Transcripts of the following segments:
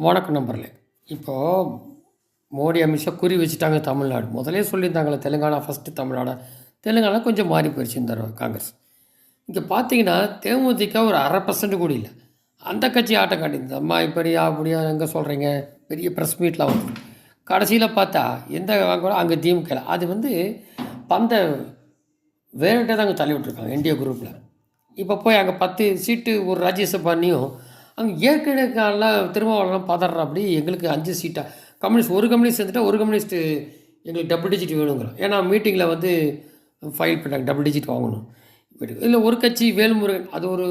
வணக்கம் நம்பர்களே. இப்போது மோடி, அமித்ஷா குறி வச்சுட்டாங்க தமிழ்நாடு. முதலே சொல்லியிருந்தாங்களே தெலுங்கானா ஃபஸ்ட்டு தமிழ்நாடா. தெலுங்கானா கொஞ்சம் மாறி போயிடுச்சு இந்த காங்கிரஸ். இங்கே பார்த்தீங்கன்னா தேமுதிக ஒரு 1/2% கூட இல்லை. அந்த கட்சி ஆட்டம் காட்டியிருந்தது. அம்மா இப்படியா அப்படியா எங்கே சொல்கிறீங்க, பெரிய ப்ரெஸ் மீட்லாம் வந்து கடைசியில் பார்த்தா எந்த வாங்க அங்கே திமுக. அது பந்த வேறுகிட்ட தான் அங்கே தள்ளி விட்ருக்காங்க என்டிஏ குரூப்பில். இப்போ போய் அங்கே 10 சீட்டு ஒரு ராஜ்யசபானியும் அங்கே ஏற்கனவே திருமாவளவன் பதற அப்படி எங்களுக்கு 5 சீட்டாக கம்யூனிஸ்ட் ஒரு கம்யூனிஸ்ட் சேர்ந்துட்டா ஒரு கம்யூனிஸ்ட்டு எங்களுக்கு டபுள் டிஜிட் வேணுங்கிறோம். ஏன்னா மீட்டிங்கில் ஃபைல் பண்ணாங்க டபுள் டிஜிட் வாங்கணும். இல்லை ஒரு கட்சி வேல்முருகன் அது ஒரு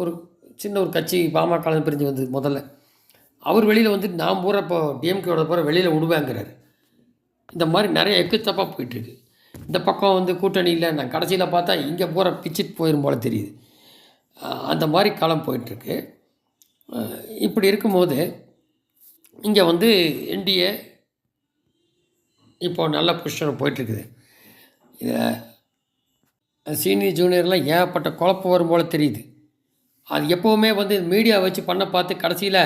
ஒரு சின்ன ஒரு கட்சி பாமக பிரிஞ்சு வந்து முதல்ல அவர் வெளியில் நான் பூரா இப்போ டிஎம்கேயோட பூரா வெளியில் விடுவேங்கிறாரு. இந்த மாதிரி நிறைய எக்குத்தப்பாக போயிட்டுருக்கு. இந்த பக்கம் கூட்டணி இல்லை, நான் கடைசியில் பார்த்தா இங்கே பூரா பிச்சுட்டு போயிடும் போல் தெரியுது. அந்த மாதிரி காலம் போயிட்டுருக்கு. இப்படி இருக்கும்போது இங்கே என்டிஏ இப்போது நல்ல பொசிஷன் போயிட்டுருக்குது. இதில் சீனியர் ஜூனியர்லாம் ஏகப்பட்ட குழப்பம் வரும் போல் தெரியுது. அது எப்போவுமே மீடியா வச்சு பண்ண பார்த்து கடைசியில்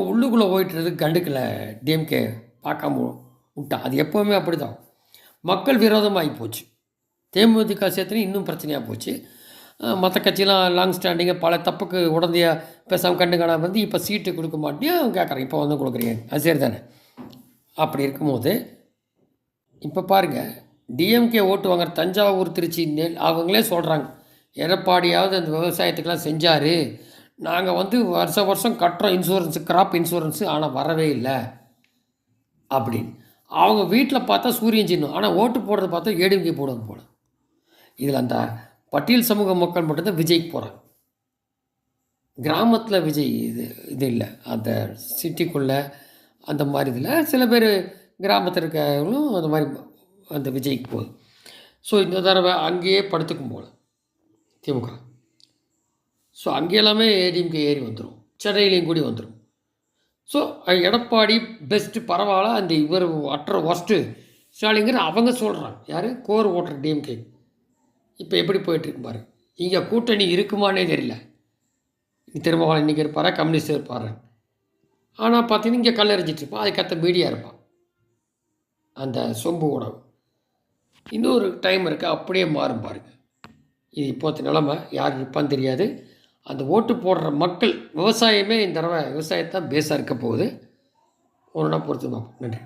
உள்ளுக்குள்ளே போயிட்டுறது கண்டுக்கலை. டிஎம்கே பார்க்காம விட்டான். அது எப்போவுமே அப்படி தான். மக்கள் விரோதமாகி போச்சு. தேமுதிக சேர்த்துன்னு இன்னும் பிரச்சனையாக போச்சு. மற்ற கட்சியெலாம் லாங் ஸ்டாண்டிங்காக பல தப்புக்கு உடந்தையாக பேசாமல் கண்டுக்கான இப்போ சீட்டு கொடுக்க மாட்டேன் அவங்க கேட்குறேன். இப்போ கொடுக்குறீங்க, அது சரி தானே. அப்படி இருக்கும்போது இப்போ பாருங்கள், டிஎம்கே ஓட்டு வாங்குற தஞ்சாவூர், திருச்சி அவங்களே சொல்கிறாங்க, எடப்பாடியாவது அந்த விவசாயத்துக்கெலாம் செஞ்சார், நாங்கள் வருஷம் கட்டுறோம் இன்சூரன்ஸு, கிராப் இன்சூரன்ஸு, ஆனால் வரவே இல்லை அப்படின்னு. அவங்க வீட்டில் பார்த்தா சூரியன் சின்னம், ஆனால் ஓட்டு போடுறத பார்த்தா ஏடிஎம்கே போடுறது போல. இதில் அந்த பட்டியல் சமூக மக்கள் மட்டும்தான் விஜய்க்கு போகிறாங்க. கிராமத்தில் விஜய் இது இல்லை. அந்த சிட்டிக்குள்ளே அந்த மாதிரி இதில் சில பேர் கிராமத்தில் இருக்கவங்களும் அந்த மாதிரி அந்த விஜய்க்கு போகுது. ஸோ இந்த தடவை அங்கேயே படுத்துக்கும் போல் திமுக. ஸோ அங்கே எல்லாமே ஏடிஎம்கே ஏறி வந்துடும், சென்னையிலையும் கூடி வந்துடும். ஸோ எடப்பாடி பெஸ்ட்டு, பரவாயில்ல, அந்த இவர் ஒஸ்ட்டு ஸ்டாலிங்கிற அவங்க சொல்கிறாங்க. யார் கோர் ஓட்டுற டிஎம்கே. இப்போ எப்படி போயிட்டுருக்கு பாரு. இங்கே கூட்டணி இருக்குமானே தெரியல. திருமாவளவன் இன்றைக்கி இருப்பாரா, கம்யூனிஸ்ட் இருப்பார். ஆனால் பார்த்தீங்கன்னா இங்கே கல்லறிஞ்சிட்ருப்பான், அதுக்கேற்ற மீடியா இருப்பான், அந்த சொம்பு உணவு. இன்னொரு டைம் இருக்குது, அப்படியே மாறும் பாருங்கள். இது இப்போது நிலமை. யார் இருப்பான்னு தெரியாது. அந்த ஓட்டு போடுற மக்கள் விவசாயமே இந்த தடவை விவசாயத்தான் பேஸாக இருக்க போகுது. ஒன்றா பொறுத்து பார்ப்போம். நன்றி.